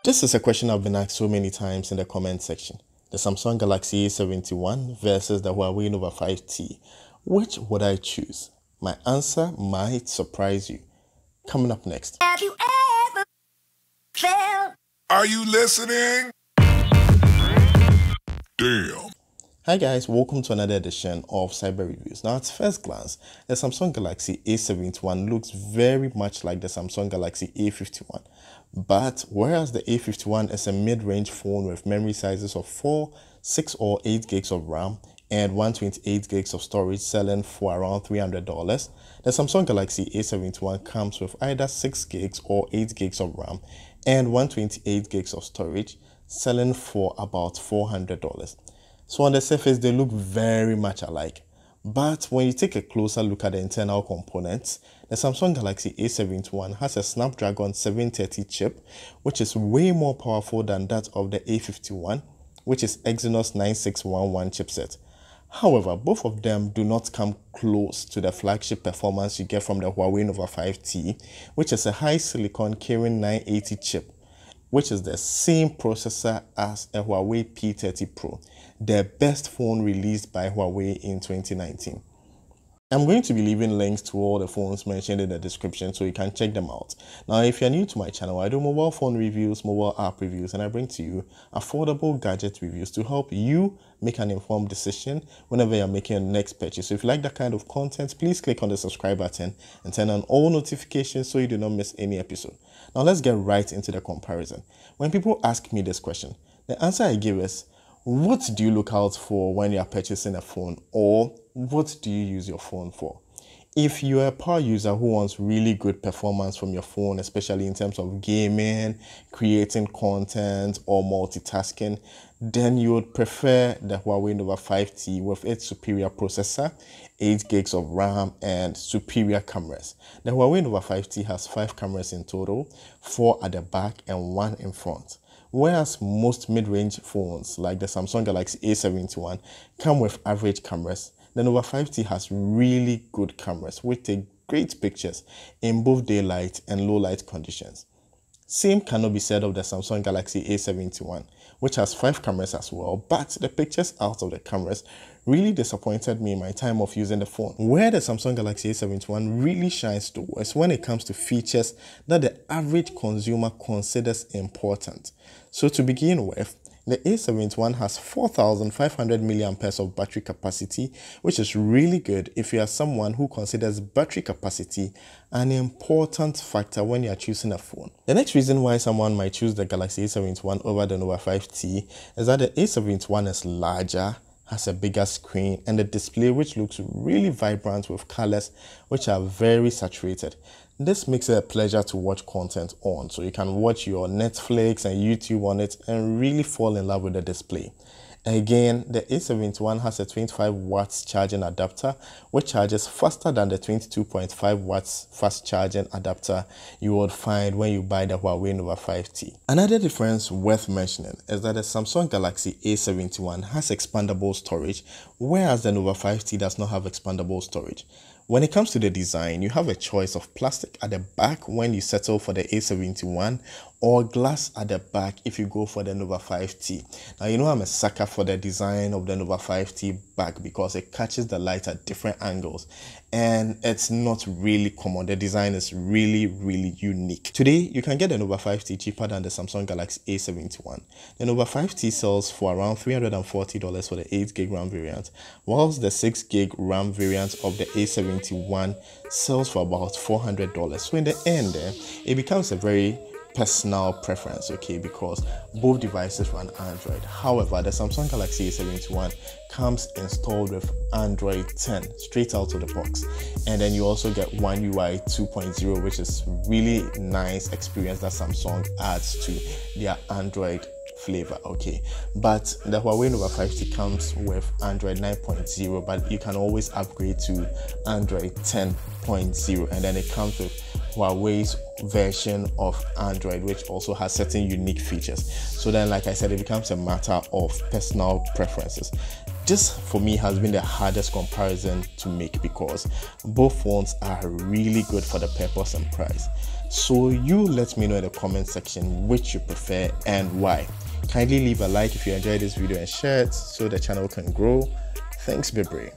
This is a question I've been asked so many times in the comment section. The Samsung Galaxy A71 versus the Huawei Nova 5T. Which would I choose? My answer might surprise you. Coming up next. Have you ever felt? Are you listening? Damn. Hi guys, welcome to another edition of Cyber Reviews. Now at first glance, the Samsung Galaxy A71 looks very much like the Samsung Galaxy A51. But whereas the A51 is a mid-range phone with memory sizes of 4, 6 or 8 gigs of RAM and 128 gigs of storage selling for around $300, the Samsung Galaxy A71 comes with either 6 gigs or 8 gigs of RAM and 128 gigs of storage selling for about $400. So on the surface, they look very much alike. But when you take a closer look at the internal components, the Samsung Galaxy A71 has a Snapdragon 730 chip, which is way more powerful than that of the A51, which is Exynos 9611 chipset. However, both of them do not come close to the flagship performance you get from the Huawei Nova 5T, which is a high silicon Kirin 980 chip, which is the same processor as a Huawei P30 Pro, the best phone released by Huawei in 2019. I'm going to be leaving links to all the phones mentioned in the description so you can check them out. Now, if you're new to my channel, I do mobile phone reviews, mobile app reviews, and I bring to you affordable gadget reviews to help you make an informed decision whenever you're making your next purchase. So if you like that kind of content, please click on the subscribe button and turn on all notifications so you do not miss any episode. Now, let's get right into the comparison. When people ask me this question, the answer I give is, what do you look out for when you're purchasing a phone, or what do you use your phone for? If you're a power user who wants really good performance from your phone, especially in terms of gaming, creating content, or multitasking, then you would prefer the Huawei Nova 5T with its superior processor, 8 gigs of RAM, and superior cameras. The Huawei Nova 5T has 5 cameras in total, 4 at the back and 1 in front. Whereas most mid-range phones like the Samsung Galaxy A71 come with average cameras, the Nova 5T has really good cameras which take great pictures in both daylight and low light conditions. Same cannot be said of the Samsung Galaxy A71, which has 5 cameras as well, but the pictures out of the cameras really disappointed me in my time of using the phone. Where the Samsung Galaxy A71 really shines though is when it comes to features that the average consumer considers important. So to begin with, the A71 has 4,500 mAh of battery capacity, which is really good if you are someone who considers battery capacity an important factor when you are choosing a phone. The next reason why someone might choose the Galaxy A71 over the Nova 5T is that the A71 is larger, has a bigger screen, and a display which looks really vibrant with colors which are very saturated. This makes it a pleasure to watch content on, so you can watch your Netflix and YouTube on it and really fall in love with the display. Again, the A71 has a 25 watts charging adapter, which charges faster than the 22.5 watts fast charging adapter you would find when you buy the Huawei Nova 5T. Another difference worth mentioning is that the Samsung Galaxy A71 has expandable storage, whereas the Nova 5T does not have expandable storage. When it comes to the design, you have a choice of plastic at the back when you settle for the A71 or glass at the back if you go for the Nova 5T. Now, you know I'm a sucker for the design of the Nova 5T back because it catches the light at different angles and it's not really common. The design is really unique. Today, you can get the Nova 5T cheaper than the Samsung Galaxy A71. The Nova 5T sells for around $340 for the 8 gig RAM variant, whilst the 6 gig RAM variant of the A71 sells for about $400. So in the end, it becomes a very personal preference, okay, because both devices run Android. However, the Samsung Galaxy A71 comes installed with Android 10 straight out of the box, and then you also get One UI 2.0, which is really nice experience that Samsung adds to their Android flavor, okay. But the Huawei Nova 5T comes with Android 9.0, but you can always upgrade to Android 10.0, and then it comes with Huawei's version of Android, which also has certain unique features. So then, like I said, it becomes a matter of personal preferences. This for me has been the hardest comparison to make because both phones are really good for the purpose and price. So you let me know in the comment section which you prefer and why. Kindly leave a like if you enjoyed this video and share it so the channel can grow. Thanks, Bibre.